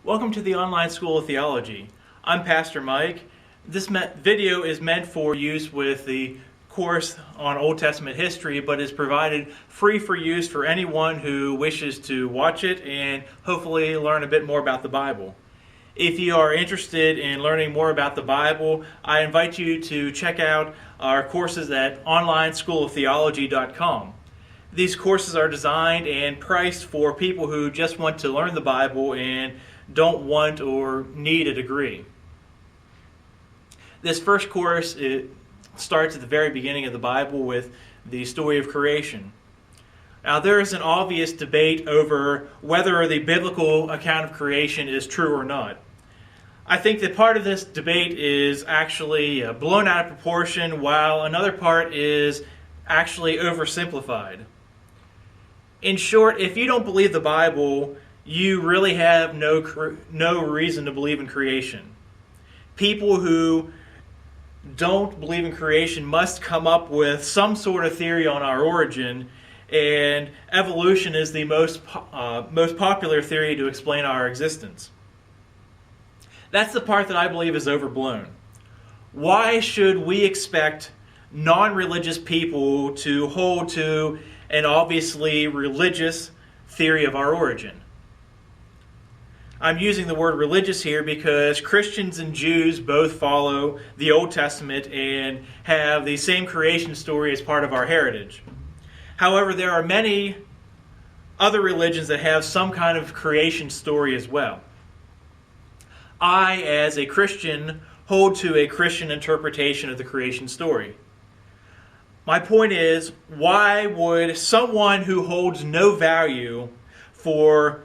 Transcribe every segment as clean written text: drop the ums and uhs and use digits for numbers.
Welcome to the Online School of Theology. I'm Pastor Mike. This video is meant for use with the course on Old Testament history, but is provided free for use for anyone who wishes to watch it and hopefully learn a bit more about the Bible. If you are interested in learning more about the Bible, I invite you to check out our courses at onlineschooloftheology.com. These courses are designed and priced for people who just want to learn the Bible and don't want or need a degree. This first course starts at the very beginning of the Bible with the story of creation. Now, there is an obvious debate over whether the biblical account of creation is true or not. I think that part of this debate is actually blown out of proportion, while another part is actually oversimplified. In short, if you don't believe the Bible, you really have no reason to believe in creation. People who don't believe in creation must come up with some sort of theory on our origin, and evolution is the most popular theory to explain our existence. That's the part that I believe is overblown. Why should we expect non-religious people to hold to an obviously religious theory of our origin? I'm using the word religious here because Christians and Jews both follow the Old Testament and have the same creation story as part of our heritage. However, there are many other religions that have some kind of creation story as well. I, as a Christian, hold to a Christian interpretation of the creation story. My point is, why would someone who holds no value for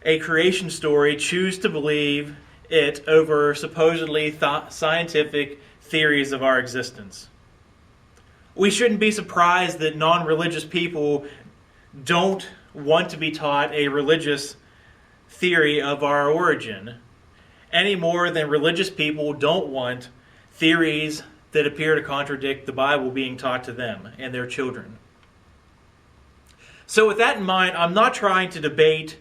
a creation story choose to believe it over supposedly scientific theories of our existence? We shouldn't be surprised that non-religious people don't want to be taught a religious theory of our origin, any more than religious people don't want theories that appear to contradict the Bible being taught to them and their children. So with that in mind, I'm not trying to debate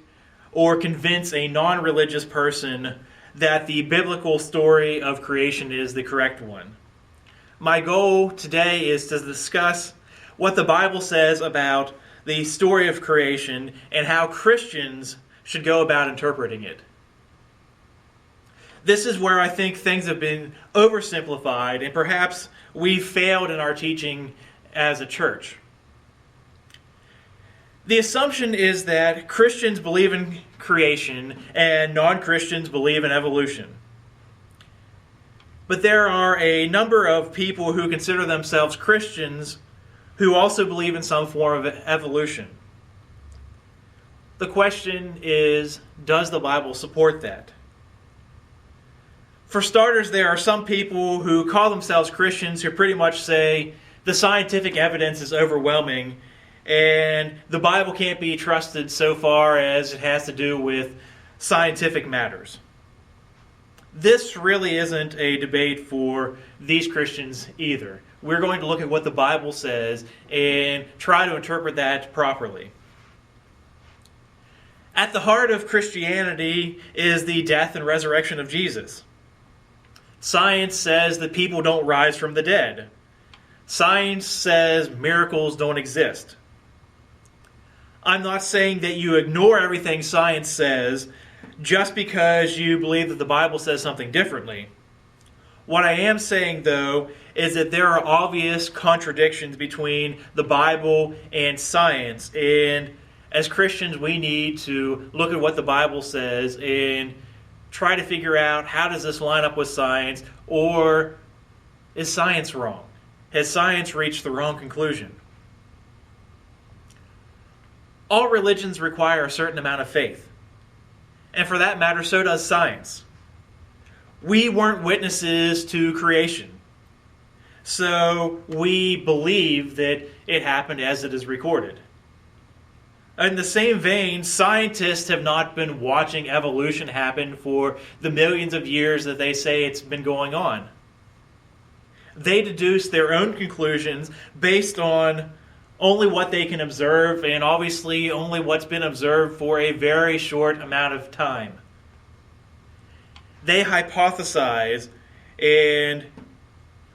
or convince a non-religious person that the biblical story of creation is the correct one. My goal today is to discuss what the Bible says about the story of creation and how Christians should go about interpreting it. This is where I think things have been oversimplified and perhaps we've failed in our teaching as a church. The assumption is that Christians believe in creation and non-Christians believe in evolution. But there are a number of people who consider themselves Christians who also believe in some form of evolution. The question is, does the Bible support that? For starters, there are some people who call themselves Christians who pretty much say the scientific evidence is overwhelming and the Bible can't be trusted so far as it has to do with scientific matters. This really isn't a debate for these Christians either. We're going to look at what the Bible says and try to interpret that properly. At the heart of Christianity is the death and resurrection of Jesus. Science says that people don't rise from the dead. Science says miracles don't exist. I'm not saying that you ignore everything science says just because you believe that the Bible says something differently. What I am saying, though, is that there are obvious contradictions between the Bible and science, and as Christians we need to look at what the Bible says and try to figure out, how does this line up with science, or is science wrong? Has science reached the wrong conclusion? All religions require a certain amount of faith. And for that matter, so does science. We weren't witnesses to creation. So we believe that it happened as it is recorded. In the same vein, scientists have not been watching evolution happen for the millions of years that they say it's been going on. They deduce their own conclusions based on only what they can observe, and obviously only what's been observed for a very short amount of time. they hypothesize and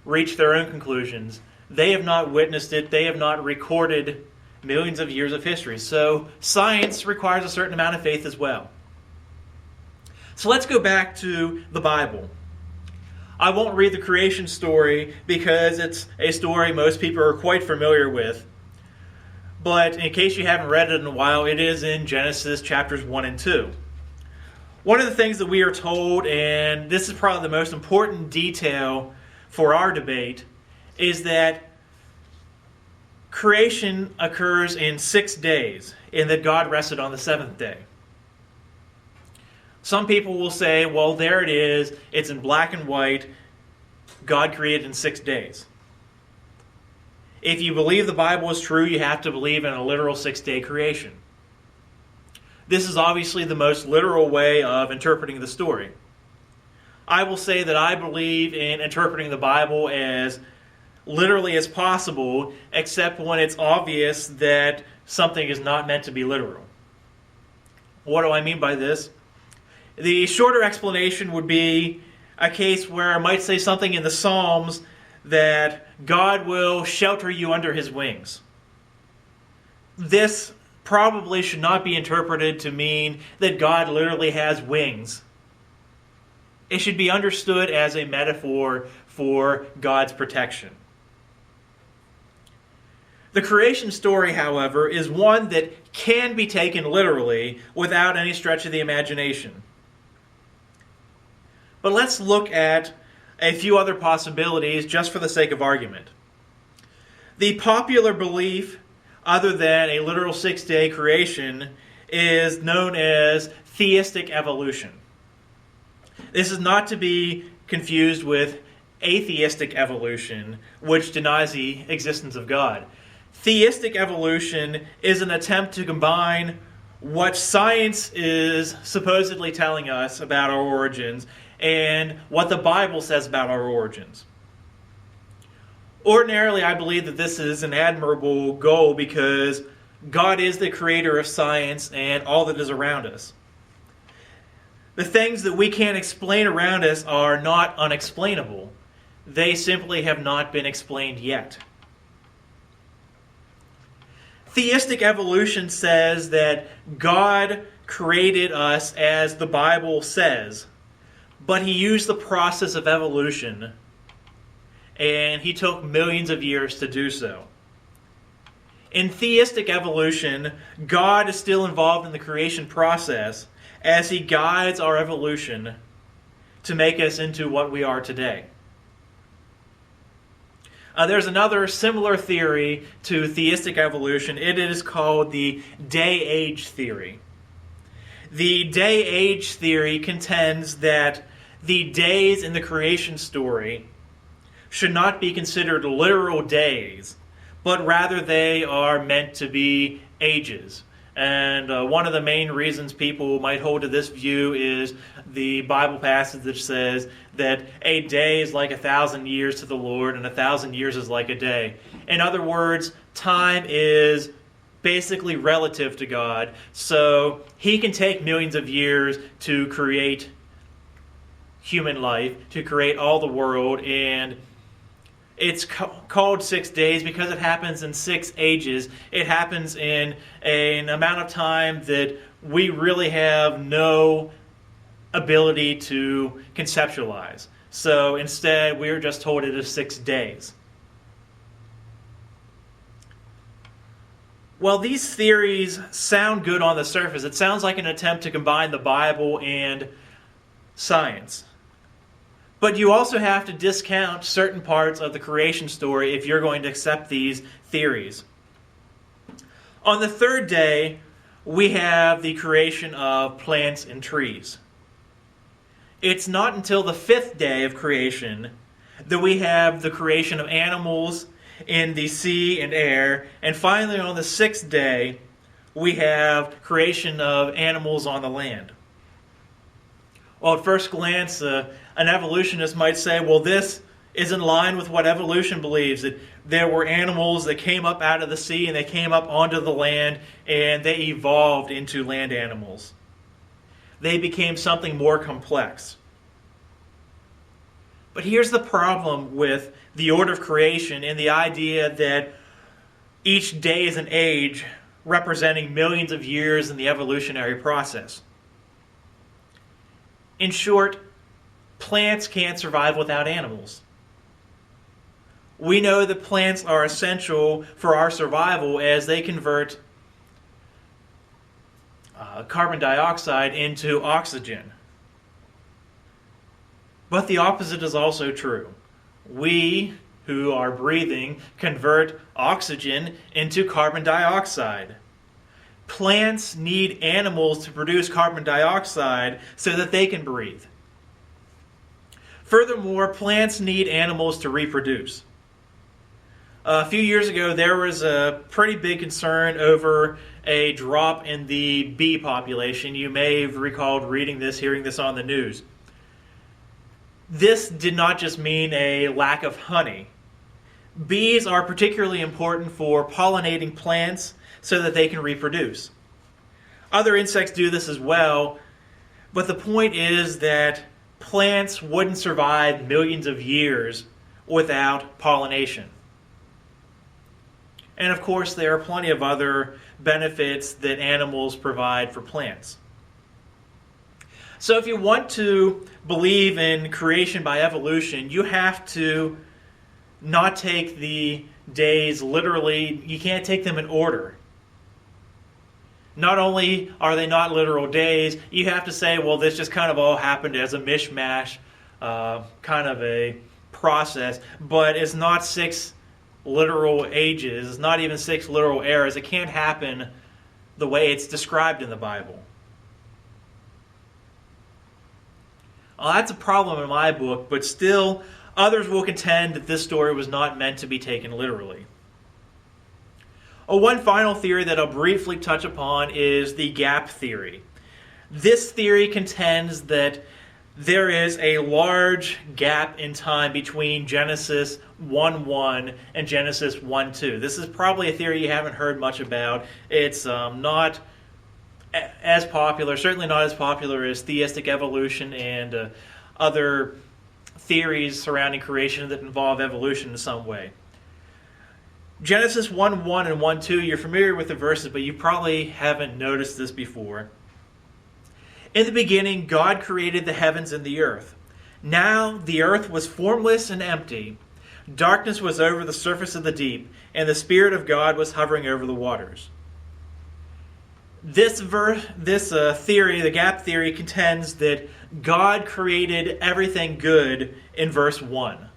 reach their own conclusions. They have not witnessed it. They have not recorded millions of years of history. So science requires a certain amount of faith as well. So let's go back to the Bible. I won't read the creation story because it's a story most people are quite familiar with. But in case you haven't read it in a while, it is in Genesis chapters 1 and 2. One of the things that we are told, and this is probably the most important detail for our debate, is that creation occurs in 6 days, and that God rested on the seventh day. Some people will say, well, there it is, it's in black and white, God created in 6 days. If you believe the Bible is true, you have to believe in a literal 6-day creation. This is obviously the most literal way of interpreting the story. I will say that I believe in interpreting the Bible as literally as possible, except when it's obvious that something is not meant to be literal. What do I mean by this? The shorter explanation would be a case where I might say something in the Psalms that God will shelter you under his wings. This probably should not be interpreted to mean that God literally has wings. It should be understood as a metaphor for God's protection. The creation story, however, is one that can be taken literally without any stretch of the imagination. But let's look at a few other possibilities just for the sake of argument. The popular belief, other than a literal 6-day creation, is known as theistic evolution. This is not to be confused with atheistic evolution, which denies the existence of God. Theistic evolution is an attempt to combine what science is supposedly telling us about our origins and what the Bible says about our origins. Ordinarily, I believe that this is an admirable goal because God is the creator of science and all that is around us. The things that we can't explain around us are not unexplainable. They simply have not been explained yet. Theistic evolution says that God created us as the Bible says, but he used the process of evolution, and he took millions of years to do so. In theistic evolution, God is still involved in the creation process as he guides our evolution to make us into what we are today. There's another similar theory to theistic evolution. It is called the day-age theory. The day-age theory contends that the days in the creation story should not be considered literal days, but rather they are meant to be ages. And one of the main reasons people might hold to this view is the Bible passage that says that a day is like 1,000 years to the Lord, and 1,000 years is like a day. In other words, time is basically relative to God, so he can take millions of years to create human life, to create all the world, and it's called 6 days because it happens in 6 ages. It happens in an amount of time that we really have no ability to conceptualize. So instead, we're just told it is 6 days. Well, these theories sound good on the surface. It sounds like an attempt to combine the Bible and science. But you also have to discount certain parts of the creation story if you're going to accept these theories. On the third day, we have the creation of plants and trees. It's not until the 5th day of creation that we have the creation of animals in the sea and air. And finally, on the 6th day, we have creation of animals on the land. Well, at first glance, an evolutionist might say, well, this is in line with what evolution believes, that there were animals that came up out of the sea and they came up onto the land and they evolved into land animals. They became something more complex. But here's the problem with the order of creation and the idea that each day is an age representing millions of years in the evolutionary process. In short, plants can't survive without animals. We know that plants are essential for our survival as they convert carbon dioxide into oxygen. But the opposite is also true. We, who are breathing, convert oxygen into carbon dioxide. Plants need animals to produce carbon dioxide so that they can breathe. Furthermore, plants need animals to reproduce. A few years ago, there was a pretty big concern over a drop in the bee population. You may have recalled reading this, hearing this on the news. This did not just mean a lack of honey. Bees are particularly important for pollinating plants so that they can reproduce. Other insects do this as well, but the point is that plants wouldn't survive millions of years without pollination. And of course, there are plenty of other benefits that animals provide for plants. So if you want to believe in creation by evolution, you have to not take the days literally. You can't take them in order. Not only are they not literal days, you have to say, well, this just kind of all happened as a mishmash, kind of a process, but it's not 6 literal ages, it's not even 6 literal eras. It can't happen the way it's described in the Bible. Well, that's a problem in my book, but still, others will contend that this story was not meant to be taken literally. One final theory that I'll briefly touch upon is the gap theory. This theory contends that there is a large gap in time between Genesis 1:1 and Genesis 1:2. This is probably a theory you haven't heard much about. It's not as popular, certainly not as popular as theistic evolution and other theories surrounding creation that involve evolution in some way. Genesis 1:1 and 1:2, you're familiar with the verses, but you probably haven't noticed this before. In the beginning, God created the heavens and the earth. Now the earth was formless and empty. Darkness was over the surface of the deep, and the Spirit of God was hovering over the waters. This theory, the gap theory, contends that God created everything good in verse 1.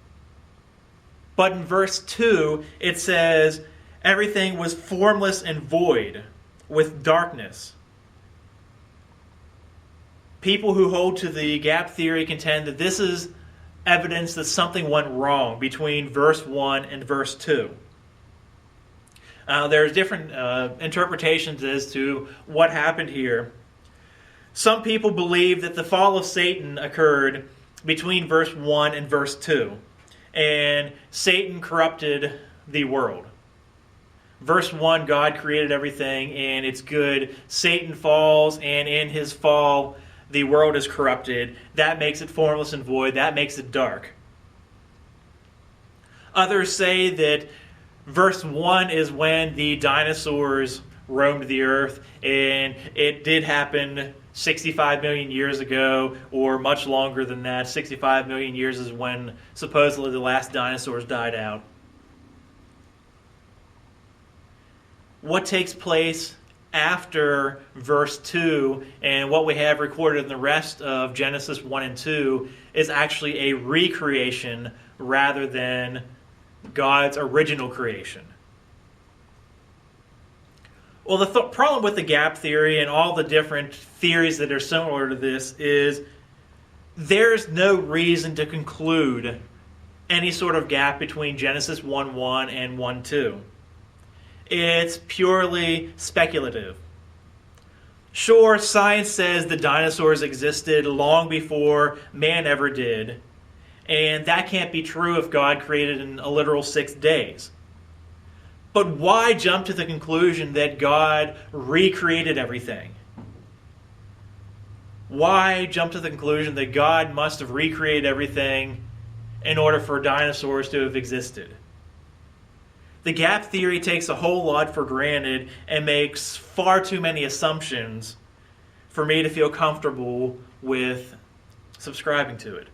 But in verse 2, it says everything was formless and void with darkness. People who hold to the gap theory contend that this is evidence that something went wrong between verse 1 and verse 2. There's different interpretations as to what happened here. Some people believe that the fall of Satan occurred between verse 1 and verse 2. And Satan corrupted the world. Verse 1, God created everything and it's good. Satan falls, and in his fall, the world is corrupted. That makes it formless and void. That makes it dark. Others say that verse 1 is when the dinosaurs roamed the earth, and it did happen 65 million years ago, or much longer than that. 65 million years is when supposedly the last dinosaurs died out. What takes place after verse 2 and what we have recorded in the rest of Genesis 1 and 2 is actually a recreation rather than God's original creation. Well, the problem with the gap theory and all the different theories that are similar to this is there's no reason to conclude any sort of gap between Genesis 1:1 and 1:2. It's purely speculative. Sure, science says the dinosaurs existed long before man ever did, and that can't be true if God created in a literal 6 days. But why jump to the conclusion that God recreated everything? Why jump to the conclusion that God must have recreated everything in order for dinosaurs to have existed. The gap theory takes a whole lot for granted and makes far too many assumptions for me to feel comfortable with subscribing to it.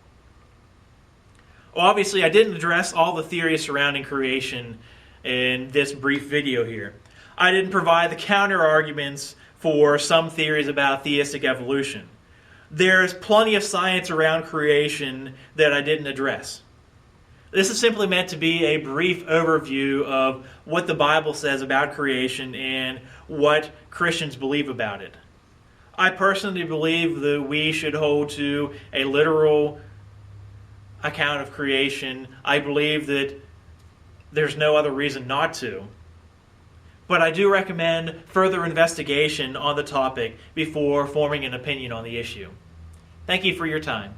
Obviously, I didn't address all the theories surrounding creation in this brief video here. I didn't provide the counter arguments for some theories about theistic evolution. There's plenty of science around creation that I didn't address. This is simply meant to be a brief overview of what the Bible says about creation and what Christians believe about it. I personally believe that we should hold to a literal account of creation. I believe that there's no other reason not to. But I do recommend further investigation on the topic before forming an opinion on the issue. Thank you for your time.